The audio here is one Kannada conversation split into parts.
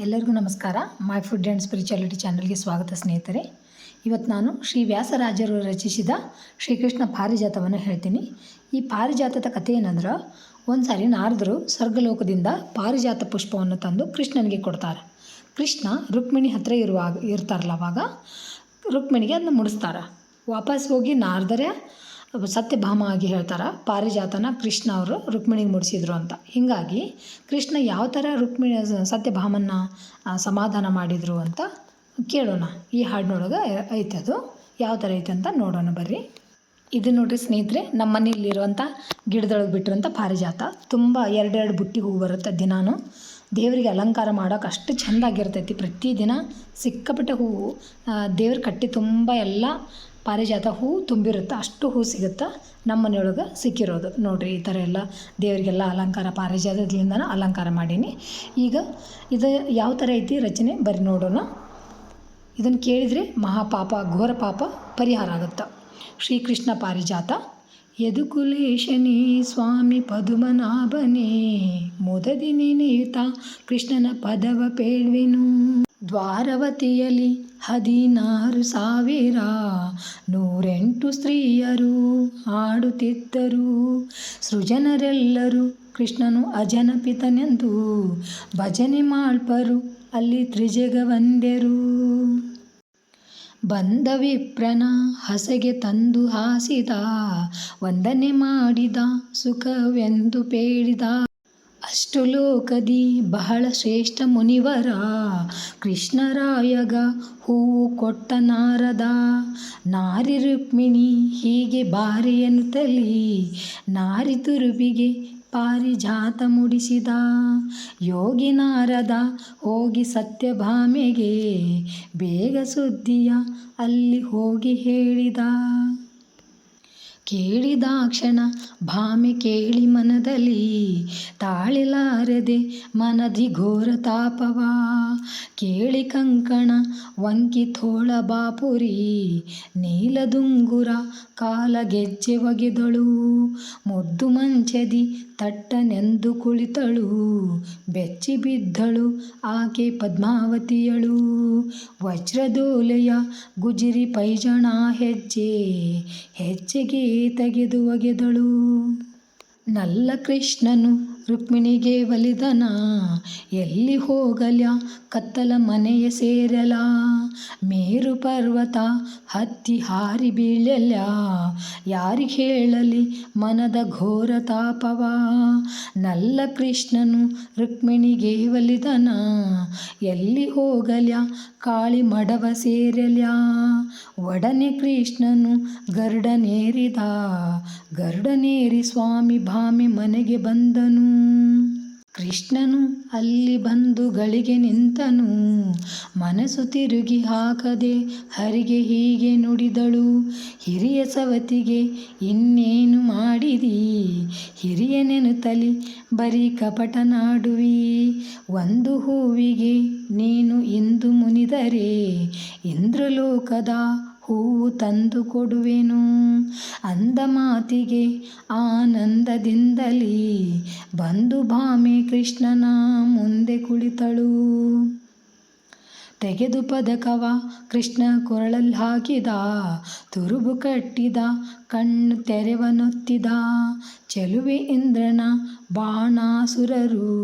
ಎಲ್ಲರಿಗೂ ನಮಸ್ಕಾರ. ಮೈ ಫುಡ್ ಆ್ಯಂಡ್ ಸ್ಪಿರಿಚುಯಾಲಿಟಿ ಚಾನಲ್ಗೆ ಸ್ವಾಗತ ಸ್ನೇಹಿತರೆ. ಇವತ್ತು ನಾನು ಶ್ರೀ ವ್ಯಾಸರಾಜರು ರಚಿಸಿದ ಶ್ರೀಕೃಷ್ಣ ಪಾರಿಜಾತವನ್ನು ಹೇಳ್ತೀನಿ. ಈ ಪಾರಿಜಾತದ ಕಥೆ ಏನಂದ್ರೆ, ಒಂದು ಸಾರಿ ನಾರದರು ಸ್ವರ್ಗಲೋಕದಿಂದ ಪಾರಿಜಾತ ಪುಷ್ಪವನ್ನು ತಂದು ಕೃಷ್ಣನಿಗೆ ಕೊಡ್ತಾರೆ. ಕೃಷ್ಣ ರುಕ್ಮಿಣಿ ಹತ್ರ ಇರ್ತಾರಲ್ಲ, ಅವಾಗ ರುಕ್ಮಿಣಿಗೆ ಅದನ್ನ ಮುಡಿಸ್ತಾರೆ. ವಾಪಸ್ ಹೋಗಿ ನಾರದರೇ ಸತ್ಯಭಾಮ ಆಗಿ ಹೇಳ್ತಾರೆ, ಪಾರಿಜಾತನ ಕೃಷ್ಣ ಅವರು ರುಕ್ಮಿಣಿಗೆ ಮುಡಿಸಿದ್ರು ಅಂತ. ಹೀಗಾಗಿ ಕೃಷ್ಣ ಯಾವ ಥರ ಸತ್ಯಭಾಮನ್ನ ಸಮಾಧಾನ ಮಾಡಿದರು ಅಂತ ಕೇಳೋಣ. ಈ ಹಾಡಿನೊಳಗೆ ಐತೆ, ಅದು ಯಾವ ಥರ ಐತೆ ಅಂತ ನೋಡೋಣ ಬರ್ರಿ. ಇದು ನೋಡ್ರಿ ಸ್ನೇಹಿತರೆ, ನಮ್ಮ ಮನೆಯಲ್ಲಿರುವಂಥ ಗಿಡದೊಳಗೆ ಬಿಟ್ಟಿರೋಂಥ ಪಾರಿಜಾತ. ತುಂಬ ಎರಡೆರಡು ಬುಟ್ಟಿ ಹೂವು ಬರುತ್ತೆ. ದಿನಾನು ದೇವರಿಗೆ ಅಲಂಕಾರ ಮಾಡೋಕೆ ಅಷ್ಟು ಚೆಂದಾಗಿರ್ತೈತಿ. ಪ್ರತಿದಿನ ಸಿಕ್ಕಾಪಟ್ಟೆ ಹೂವು ದೇವ್ರ ಕಟ್ಟಿ ತುಂಬ ಎಲ್ಲ ಪಾರಿಜಾತ ಹೂ ತುಂಬಿರುತ್ತೆ. ಅಷ್ಟು ಹೂ ಸಿಗುತ್ತೆ ನಮ್ಮ ಮನೆಯೊಳಗೆ ಸಿಕ್ಕಿರೋದು. ನೋಡಿರಿ, ಈ ಥರ ಎಲ್ಲ ದೇವರಿಗೆಲ್ಲ ಅಲಂಕಾರ ಪಾರಿಜಾತದಿಂದನೇ ಅಲಂಕಾರ ಮಾಡೀನಿ. ಈಗ ಇದು ಯಾವ ಥರ ಐತಿ ರಚನೆ ಬರ್ರಿ ನೋಡೋಣ. ಇದನ್ನು ಕೇಳಿದರೆ ಮಹಾಪಾಪ, ಘೋರ ಪಾಪ ಪರಿಹಾರ ಆಗುತ್ತೆ. ಶ್ರೀಕೃಷ್ಣ ಪಾರಿಜಾತ. ಯದುಕುಲೇಶನೇ ಸ್ವಾಮಿ ಪದುಮನಾಭನೇ, ಮುದದಿ ನೆನೆಯುತ್ತ ಕೃಷ್ಣನ ಪದವ ಪೇಳ್ವೆನು. ದ್ವಾರವತಿಯಲ್ಲಿ 16,000 108 ಸ್ತ್ರೀಯರು ಆಡುತ್ತಿದ್ದರು. ಸೃಜನರೆಲ್ಲರೂ ಕೃಷ್ಣನು ಅಜನಪಿತನೆಂದು ಭಜನೆ ಮಾಡ್ಪರು ಅಲ್ಲಿ ತ್ರಿಜಗವಂದ್ಯರು. ಬಂದ ವಿಪ್ರನ ಹಸೆಗೆ ತಂದು ಹಾಸಿದ, ವಂದನೆ ಮಾಡಿದ ಸುಖವೆಂದು ಪೇಳಿದ. ಅಷ್ಟು ಲೋಕದಿ ಬಹಳ ಶ್ರೇಷ್ಠ ಮುನಿವರ, ಕೃಷ್ಣರಾಯಗ ಹೂವು ಕೊಟ್ಟ ನಾರದ. ನಾರಿ ರುಕ್ಮಿಣಿ ಹೀಗೆ ಬಾರಿ ಎನ್ನುತ್ತಲಿ, ನಾರಿ ತುರುಬಿಗೆ ಪಾರಿಜಾತ ಮುಡಿಸಿದ. ಯೋಗಿ ನಾರದ ಹೋಗಿ ಸತ್ಯಭಾಮೆಗೆ, ಬೇಗ ಸುದ್ದಿಯ ಅಲ್ಲಿ ಹೋಗಿ ಹೇಳಿದ. ಕೇಳಿದಾಕ್ಷಣ ಭಾಮೆ ಕೇಳಿ ಮನದಲ್ಲಿ, ತಾಳಿಲಾರದೆ ಮನದಿ ಘೋರ ತಾಪವ. ಕೇಳಿ ಕಂಕಣ ವಂಕಿ ಥೋಳ ಬಾಪುರಿ, ನೀಲದುಂಗುರ ಕಾಲ ಗೆಜ್ಜೆ ಒಗೆದಳು. ಮುದ್ದು ಮಂಚದಿ ತಟ್ಟನೆಂದು ಕುಳಿತಳು, ಬೆಚ್ಚಿ ಬಿದ್ದಳು ಆಕೆ ಪದ್ಮಾವತಿಯಳು. ವಜ್ರದೋಲೆಯ ಗುಜಿರಿ ಪೈಜಣ ಹೆಜ್ಜೆ, ಹೆಜ್ಜೆಗೆ ತೆಗೆದು ಒಗೆದಳು. ನಲ್ಲ ಕೃಷ್ಣನು ರುಕ್ಮಿಣಿಗೆ ಒಲಿದನ, ಎಲ್ಲಿ ಹೋಗಲ್ಯ ಕತ್ತಲ ಮನೆಯ ಸೇರಲ. ಮೇರು ಪರ್ವತ ಹತ್ತಿ ಹಾರಿ ಬೀಳಲ್ಯ, ಯಾರಿಗೆ ಹೇಳಲಿ ಮನದ ಘೋರ ತಾಪವ. ನಲ್ಲ ಕೃಷ್ಣನು ರುಕ್ಮಿಣಿಗೆ ಒಲಿದನ, ಎಲ್ಲಿ ಹೋಗಲ್ಯ ಕಾಳಿ ಮಡವ ಸೇರಲ್ಯ. ಒಡನೆ ಕೃಷ್ಣನು ಗರುಡನೇರಿದ, ಗರುಡನೇರಿ ಸ್ವಾಮಿ ಭಾಮೆ ಮನೆಗೆ ಬಂದನು. ಕೃಷ್ಣನು ಅಲ್ಲಿ ಬಂದು ಗಳಿಗೆ ನಿಂತನು, ಮನಸ್ಸು ತಿರುಗಿ ಹಾಕದೆ ಹರಿಗೆ ಹೀಗೆ ನುಡಿದಳು. ಹಿರಿಯ ಸವತಿಗೆ ಇನ್ನೇನು ಮಾಡಿದಿ, ಹಿರಿಯನೆನುತ್ತಲಿ ಬರೀ ಕಪಟನಾಡುವಿ. ಒಂದು ಹೂವಿಗೆ ನೀನು ಇಂದು ಮುನಿದರೆ, ಇಂದ್ರಲೋಕದ ಹೂವು ತಂದು ಕೊಡುವೆನು. ಅಂದ ಮಾತಿಗೆ ಆನಂದದಿಂದಲೇ ಬಂದು ಭಾಮೆ ಕೃಷ್ಣನ ಮುಂದೆ ಕುಳಿತಳು. ತೆಗೆದು ಪದಕವ ಕೃಷ್ಣ ಕೊರಳಲ್ಲಿ ಹಾಕಿದ, ತುರುಬು ಕಟ್ಟಿದ ಕಣ್ಣು ತೆರೆವನೊತ್ತಿದ. ಚೆಲುವೆ ಇಂದ್ರನ ಬಾಣಾಸುರರು,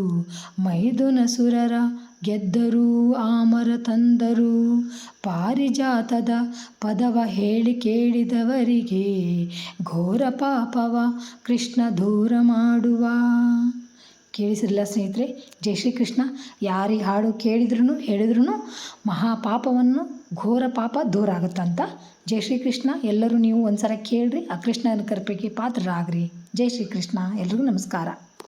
ಮೈದುನ ಸುರರ ಗೆದ್ದರು ಆಮರ ತಂದರು. ಪಾರಿಜಾತದ ಪದವ ಹೇಳಿ ಕೇಳಿದವರಿಗೆ, ಘೋರ ಪಾಪವ ಕೃಷ್ಣ ದೂರ ಮಾಡುವ. ಕೇಳಿಸಿರಲ್ಲ ಸ್ನೇಹಿತರೆ, ಜೈ ಶ್ರೀಕೃಷ್ಣ. ಯಾರು ಈ ಹಾಡು ಕೇಳಿದ್ರು ಹೇಳಿದ್ರು ಮಹಾಪಾಪವನ್ನು, ಘೋರ ಪಾಪ ದೂರ ಆಗುತ್ತಂತ. ಜೈ ಶ್ರೀಕೃಷ್ಣ. ಎಲ್ಲರೂ ನೀವು ಒಂದ್ಸಲ ಕೇಳ್ರಿ, ಆ ಕೃಷ್ಣನ ಕೃಪೆಗೆ ಪಾತ್ರರಾಗ್ರಿ. ಜೈ ಶ್ರೀಕೃಷ್ಣ. ಎಲ್ರಿಗೂ ನಮಸ್ಕಾರ.